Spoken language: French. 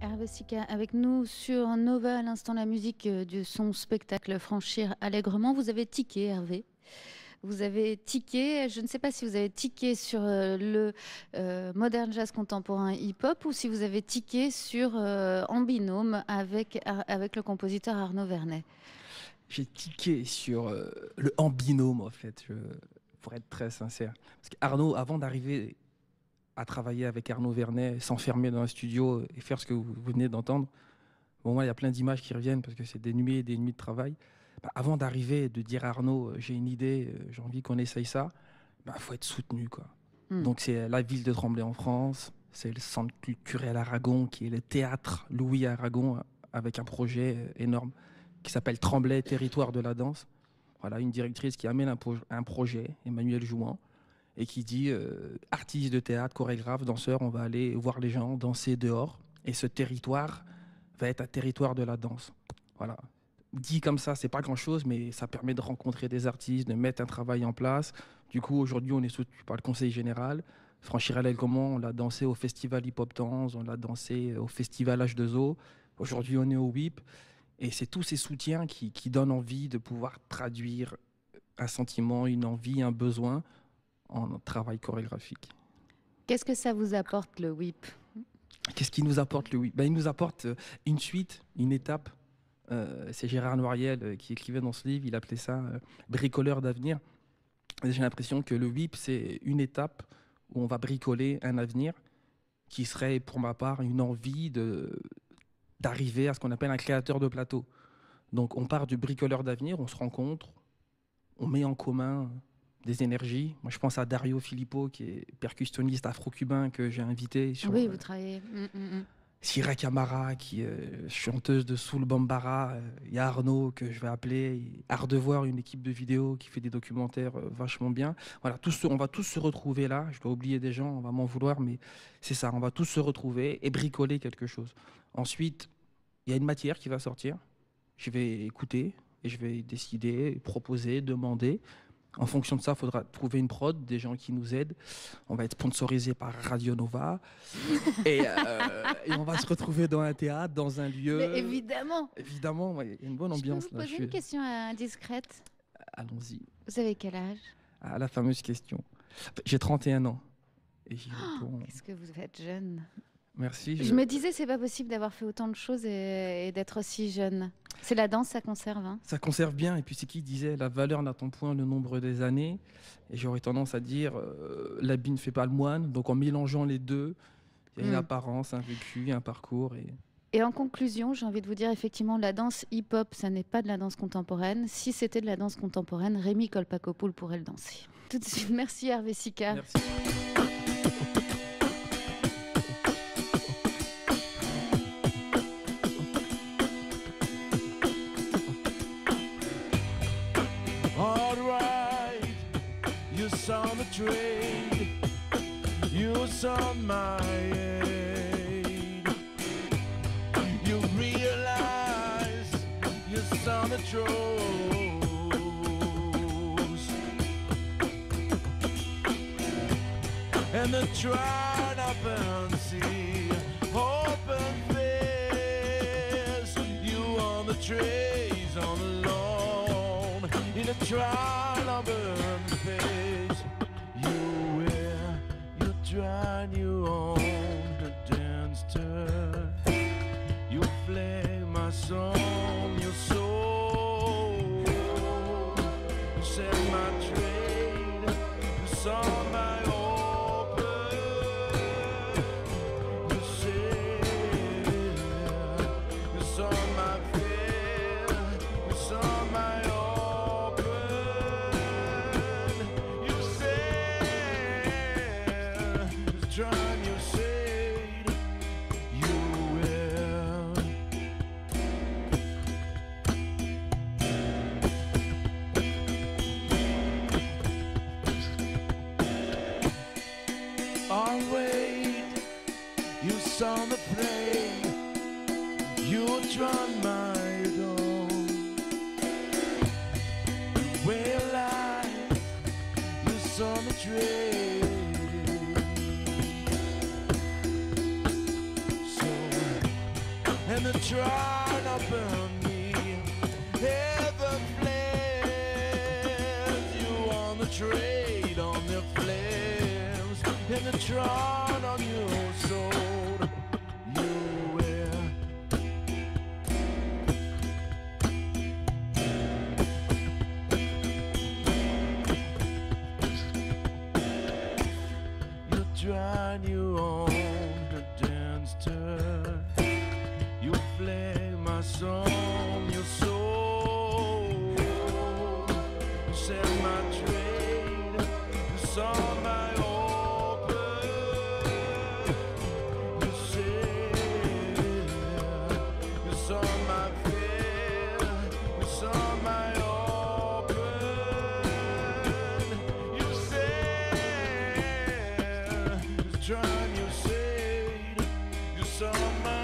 Hervé Sika avec nous sur Nova, à l'instant la musique de son spectacle Franchir allègrement. Vous avez tiqué, Hervé. Vous avez tiqué, je ne sais pas si vous avez tiqué sur le modern jazz contemporain hip-hop ou si vous avez tiqué sur En binôme avec le compositeur Arnaud Vernet. J'ai tiqué sur le en binôme, en fait, pour être très sincère. Parce qu'Arnaud, avant d'arriver à travailler avec Arnaud Vernet, s'enfermer dans un studio et faire ce que vous venez d'entendre, bon, moi, il y a plein d'images qui reviennent parce que c'est des nuits et des nuits de travail. Bah, avant d'arriver et de dire à Arnaud, j'ai une idée, j'ai envie qu'on essaye ça, bah, faut être soutenu, quoi. Donc, c'est la ville de Tremblay en France, c'est le centre culturel Aragon, qui est le théâtre Louis Aragon, avec un projet énorme qui s'appelle Tremblay, territoire de la danse. Voilà, une directrice qui amène un projet, Emmanuel Jouan, et qui dit artiste de théâtre, chorégraphe, danseur, on va aller voir les gens danser dehors. Et ce territoire va être un territoire de la danse. Voilà. Dit comme ça, c'est pas grand-chose, mais ça permet de rencontrer des artistes, de mettre un travail en place. Du coup, aujourd'hui, on est soutenu par le Conseil général. Franchir allègrement, on l'a dansé au festival Hip Hop Dance, on l'a dansé au festival H2O. Aujourd'hui, on est au WIP. Et c'est tous ces soutiens qui donnent envie de pouvoir traduire un sentiment, une envie, un besoin en travail chorégraphique. Qu'est-ce que ça vous apporte, le WIP? Qu'est-ce qui nous apporte le WIP? Il nous apporte une suite, une étape. C'est Gérard Noiriel qui écrivait dans ce livre, il appelait ça bricoleur d'avenir. J'ai l'impression que le WIP, c'est une étape où on va bricoler un avenir qui serait, pour ma part, une envie d'arriver à ce qu'on appelle un créateur de plateau. Donc on part du bricoleur d'avenir, on se rencontre, on met en commun des énergies. Moi je pense à Dario Filippo qui est percussionniste afro-cubain que j'ai invité. Oui, vous travaillez. Syrah Camara qui est chanteuse de Soul Bambara. Il y a Arnaud que je vais appeler. Art de voir, une équipe de vidéo qui fait des documentaires vachement bien. Voilà, on va tous se retrouver là. Je dois oublier des gens, on va m'en vouloir, mais c'est ça. On va tous se retrouver et bricoler quelque chose. Ensuite, il y a une matière qui va sortir. Je vais écouter et je vais décider, proposer, demander. En fonction de ça, il faudra trouver une prod, des gens qui nous aident. On va être sponsorisé par Radio Nova. et on va se retrouver dans un théâtre, dans un lieu. Mais évidemment. Évidemment, il y a une bonne ambiance. Je peux vous poser une question indiscrète? Allons-y. Vous avez quel âge? Ah, la fameuse question. J'ai 31 ans. Et j'y réponds. Qu'est-ce que vous êtes jeune. Merci. Je me disais, c'est pas possible d'avoir fait autant de choses et d'être aussi jeune. C'est la danse, ça conserve. Hein. Ça conserve bien. Et puis c'est qui disait, la valeur n'attend point le nombre des années. Et j'aurais tendance à dire, l'habit ne fait pas le moine. Donc en mélangeant les deux, il y a une apparence, un vécu, un parcours. Et en conclusion, j'ai envie de vous dire, effectivement, la danse hip-hop, ça n'est pas de la danse contemporaine. Si c'était de la danse contemporaine, Rémi Kolpakopoul pourrait le danser. Tout de suite, merci Hervé Sika. Merci. You saw the trade, you saw my aid. You realize you saw the truth. And the tried up and see, open face. You on the trays on the lawn, in a trial of burn face. You wear your try you on the dance turn. You play my song, your soul. You set my trade, you saw my open. You said, you saw my fear, you saw my open. You said, trying you said you will. I'll wait, you saw the play, you tried my door. Realize you saw the trade. So and they're trying to burn me. Heaven flares, you on the trade on their flames, and they're trying on your soul. You wear. You're trying your own to dance turn. You flame my song, your soul. Set my trade, you saw my open. You said, you saw my fear, you saw my open. You said, trying your shade, you saw my